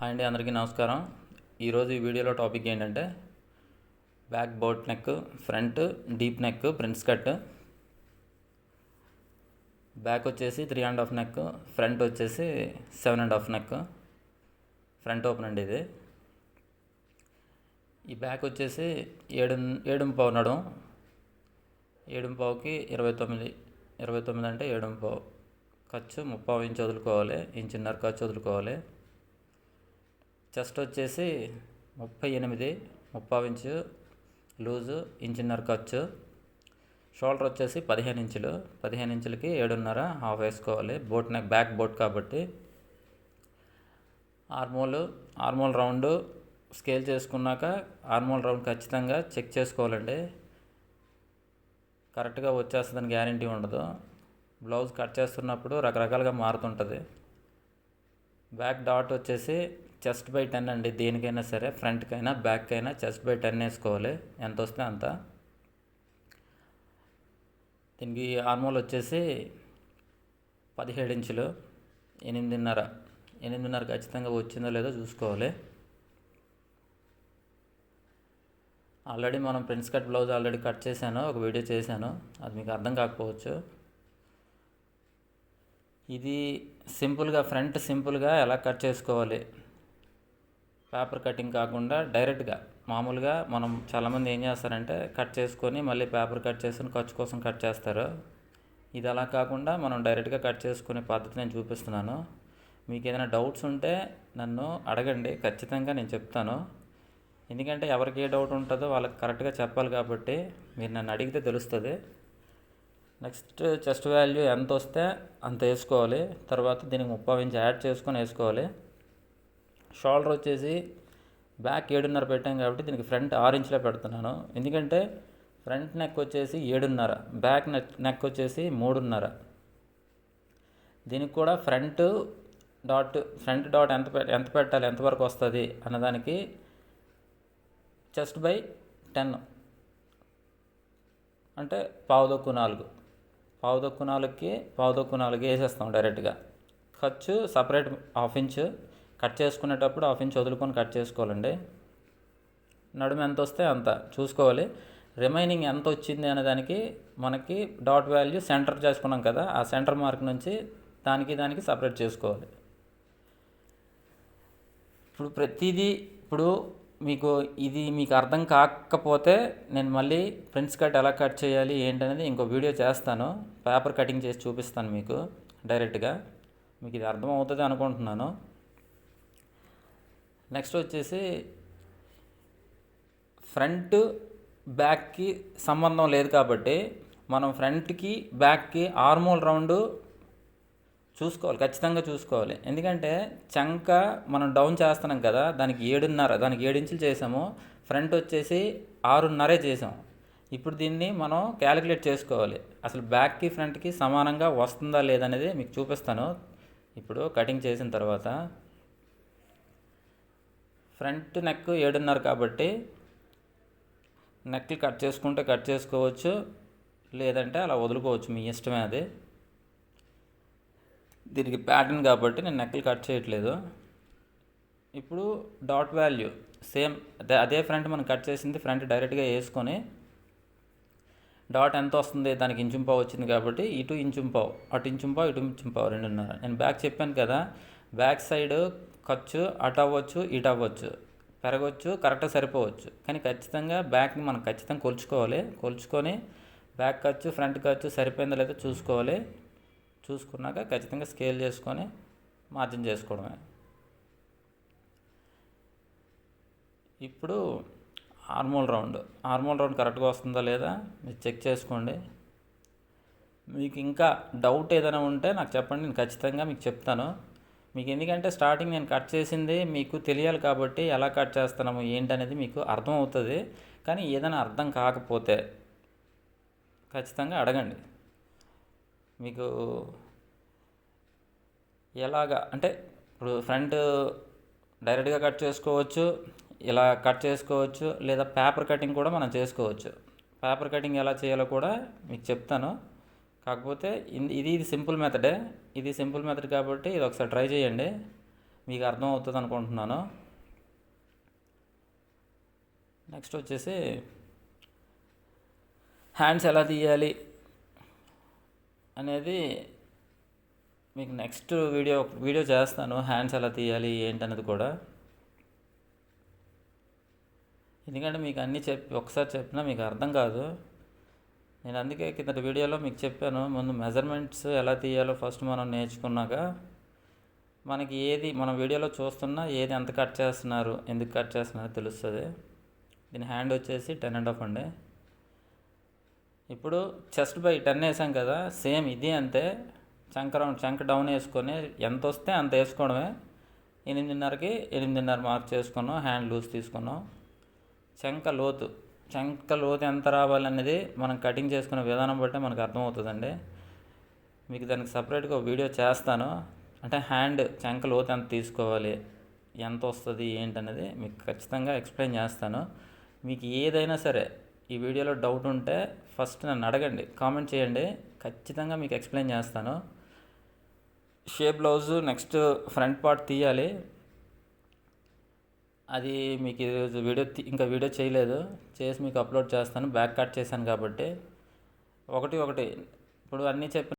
Hi అండి, అందరికీ నమస్కారం. ఈరోజు ఈ వీడియోలో టాపిక్ ఏంటంటే back boat neck, front deep neck prince cut. Back వచ్చేసి 3.5 నెక్, ఫ్రంట్ వచ్చేసి 7.5 నెక్. ఫ్రంట్ ఓపెన్ అండి ఇది. ఈ బ్యాక్ వచ్చేసి 7.5 నడుం, 7.5కి 29 అంటే 7.5. ఖర్చు 30 ఇంచు వదులుకోవాలి, ఇంచున్నర ఖర్చు వదులుకోవాలి. చెస్ట్ వచ్చేసి 38, 30 ఇంచు లూజు, ఇంచున్నర ఖర్చు. షోల్డర్ వచ్చేసి 15 ఇంచులు, 15 ఇంచులకి 7.5 హాఫ్ వేసుకోవాలి. బోట్ నెక్ బ్యాక్ బోట్ కాబట్టి. ఆర్మోల్ రౌండ్ స్కేల్ చేసుకున్నాక ఆర్మోల్ రౌండ్ ఖచ్చితంగా చెక్ చేసుకోవాలండి. కరెక్ట్గా వచ్చేస్తుందని గ్యారంటీ ఉండదు. బ్లౌజ్ కట్ చేస్తున్నప్పుడు రకరకాలుగా మారుతుంటుంది. బ్యాక్ డాట్ వచ్చేసి చెస్ట్ బై 10 అండి. దేనికైనా సరే, ఫ్రంట్కైనా బ్యాక్కైనా చెస్ట్ బై 10 వేసుకోవాలి, ఎంత వస్తే అంత. దీనికి ఆర్మోల్ వచ్చేసి 17 ఇంచులు, 8.5 ఖచ్చితంగా వచ్చిందో లేదో చూసుకోవాలి. ఆల్రెడీ మనం prince cut blouse already cut చేశాను, ఒక వీడియో చేశాను, అది మీకు అర్థం కాకపోవచ్చు. ఇది ఫ్రంట్ సింపుల్గా ఎలా కట్ చేసుకోవాలి, పేపర్ కటింగ్ కాకుండా డైరెక్ట్గా మామూలుగా మనం చాలామంది ఏం చేస్తారంటే కట్ చేసుకొని మళ్ళీ పేపర్ కట్ చేసుకొని ఖర్చు కోసం కట్ చేస్తారు. ఇది అలా కాకుండా మనం డైరెక్ట్గా కట్ చేసుకునే పద్ధతి నేను చూపిస్తున్నాను. మీకు ఏదైనా డౌట్స్ ఉంటే నన్ను అడగండి, ఖచ్చితంగా నేను చెప్తాను. ఎందుకంటే ఎవరికి ఏ డౌట్ ఉంటుందో వాళ్ళకి కరెక్ట్గా చెప్పాలి కాబట్టి మీరు నన్ను అడిగితే తెలుస్తుంది. నెక్స్ట్ చెస్ట్ వాల్యూ ఎంత వస్తే అంత వేసుకోవాలి. తర్వాత దీనికి 30 ఇంచు యాడ్ చేసుకొని వేసుకోవాలి. షోల్డర్ వచ్చేసి బ్యాక్ 7.5 పెట్టాం కాబట్టి దీనికి ఫ్రంట్ 6 ఇంచులో పెడుతున్నాను. ఎందుకంటే ఫ్రంట్ నెక్ వచ్చేసి 7.5, బ్యాక్ నెక్ వచ్చేసి 3.5. దీనికి కూడా ఫ్రంట్ డాట్ ఎంత పెట్టాలి, ఎంతవరకు వస్తుంది అన్నదానికి చెస్ట్ బై 10 అంటే 4.25, 4.25కి వేసేస్తాం డైరెక్ట్గా. ఖర్చు సపరేట్ 1/2 ఇంచు, కట్ చేసుకునేటప్పుడు 1/2 ఇంచు వదులుకొని కట్ చేసుకోవాలండి. నడుము ఎంత వస్తే అంత చూసుకోవాలి. రిమైనింగ్ ఎంత వచ్చింది అనే దానికి మనకి డాట్ వాల్యూ సెంటర్ చేసుకున్నాం కదా, ఆ సెంటర్ మార్క్ నుంచి దానికి సపరేట్ చేసుకోవాలి. ఇప్పుడు మీకు అర్థం కాకపోతే నేను మళ్ళీ ప్రిన్స్ కట్ ఎలా కట్ చేయాలి ఏంటనేది ఇంకో వీడియో చేస్తాను, పేపర్ కటింగ్ చేసి చూపిస్తాను మీకు డైరెక్ట్గా. మీకు ఇది అర్థం అవుతుంది అనుకుంటున్నాను. నెక్స్ట్ వచ్చేసి ఫ్రంట్ బ్యాక్కి సంబంధం లేదు కాబట్టి మనం ఫ్రంట్కి బ్యాక్కి ఆర్మోల్ రౌండ్ చూసుకోవాలి, ఖచ్చితంగా చూసుకోవాలి. ఎందుకంటే చంక మనం డౌన్ చేస్తున్నాం కదా, దానికి 7 ఇంచులు చేసాము, ఫ్రంట్ వచ్చేసి 6.5 చేసాము. ఇప్పుడు దీన్ని మనం క్యాలిక్యులేట్ చేసుకోవాలి, అసలు బ్యాక్కి ఫ్రంట్కి సమానంగా వస్తుందా లేదనేది మీకు చూపిస్తాను ఇప్పుడు కటింగ్ చేసిన తర్వాత. ఫ్రంట్ నెక్ 7.5 కాబట్టి నెక్లు కట్ చేసుకుంటే కట్ చేసుకోవచ్చు, లేదంటే అలా వదులుకోవచ్చు, మీ ఇష్టమే అది. దీనికి ప్యాటర్న్ కాబట్టి నేను నెక్లు కట్ చేయట్లేదు. ఇప్పుడు డాట్ వాల్యూ సేమ్ అదే ఫ్రంట్ మనం కట్ చేసింది ఫ్రంట్ డైరెక్ట్గా వేసుకొని డాట్ ఎంత వస్తుంది, దానికి 1.5 ఇంచు వచ్చింది కాబట్టి ఇటు 1.5 ఇంచు, అటు 1.5 ఇంచు, ఇటు 1.5 ఇంచు, 2.5. నేను బ్యాక్ చెప్పాను కదా, బ్యాక్ సైడ్ ఖర్చు అటు అవ్వచ్చు, ఇటు అవ్వచ్చు, పెరగవచ్చు, కరెక్ట్గా సరిపోవచ్చు. కానీ ఖచ్చితంగా బ్యాక్ని మనం ఖచ్చితంగా కొలుచుకొని బ్యాక్ ఖర్చు ఫ్రంట్ ఖర్చు సరిపోయిందో లేదో చూసుకోవాలి. చూసుకున్నాక ఖచ్చితంగా స్కేల్ చేసుకొని మార్జిన్ చేసుకోవడమే. ఇప్పుడు ఆర్మోల్ రౌండ్ కరెక్ట్గా వస్తుందా లేదా మీరు చెక్ చేసుకోండి. మీకు ఇంకా డౌట్ ఏదైనా ఉంటే నాకు చెప్పండి, నేను ఖచ్చితంగా మీకు చెప్తాను. మీకు ఎందుకంటే స్టార్టింగ్ నేను కట్ చేసింది మీకు తెలియాలి కాబట్టి ఎలా కట్ చేస్తున్నాము ఏంటనేది మీకు అర్థం అవుతుంది. కానీ ఏదైనా అర్థం కాకపోతే ఖచ్చితంగా అడగండి. మీకు ఎలాగా అంటే ఇప్పుడు ఫ్రంట్ డైరెక్ట్గా కట్ చేసుకోవచ్చు, ఇలా కట్ చేసుకోవచ్చు, లేదా పేపర్ కటింగ్ కూడా మనం చేసుకోవచ్చు. పేపర్ కటింగ్ ఎలా చేయాలో కూడా మీకు చెప్తాను. కాకపోతే ఇది సింపుల్ మెథడ్ కాబట్టి ఇది ఒకసారి ట్రై చేయండి. మీకు అర్థం అవుతుంది అనుకుంటున్నాను. నెక్స్ట్ వచ్చేసి హ్యాండ్స్ ఎలా తీయాలి అనేది మీకు నెక్స్ట్ వీడియో చేస్తాను. హ్యాండ్స్ ఎలా తీయాలి ఏంటనేది కూడా, ఎందుకంటే మీకు అన్నీ ఒకసారి చెప్పినా మీకు అర్థం కాదు. నేను అందుకే కిందటి వీడియోలో మీకు చెప్పాను, ముందు మెజర్మెంట్స్ ఎలా తీయాలో ఫస్ట్ మనం నేర్చుకున్నాక మనకి ఏది మనం వీడియోలో చూస్తున్నా ఏది ఎంత కట్ చేస్తున్నారు, ఎందుకు కట్ చేస్తున్నారో తెలుస్తుంది. దీని హ్యాండ్ వచ్చేసి 10.5 అండి. ఇప్పుడు చెస్ట్ బై 10 వేసాం కదా, సేమ్ ఇది అంతే. చంక డౌన్ వేసుకొని ఎంత వస్తే అంత వేసుకోవడమే. 8.5కి 8.5 మార్క్ చేసుకున్నాం. హ్యాండ్ లూజ్ తీసుకున్నాం. చంక లోతు ఎంత రావాలనేది మనం కటింగ్ చేసుకునే విధానం బట్టి మనకు అర్థమవుతుందండి. మీకు దానికి సపరేట్గా ఒక వీడియో చేస్తాను. అంటే హ్యాండ్ చంక లోతు ఎంత తీసుకోవాలి, ఎంత వస్తుంది ఏంటనేది మీకు ఖచ్చితంగా ఎక్స్ప్లెయిన్ చేస్తాను. మీకు ఏదైనా సరే ఈ వీడియోలో డౌట్ ఉంటే ఫస్ట్ నన్ను అడగండి, కామెంట్ చేయండి, ఖచ్చితంగా మీకు ఎక్స్ప్లెయిన్ చేస్తాను. Shape blouse next front part తీయాలి. అది మీకు ఈరోజు ఇంకా వీడియో చేయలేదు, చేసి మీకు అప్లోడ్ చేస్తాను. బ్యాక్ కట్ చేశాను కాబట్టి ఒకటి ఇప్పుడు అన్నీ చెప్పిన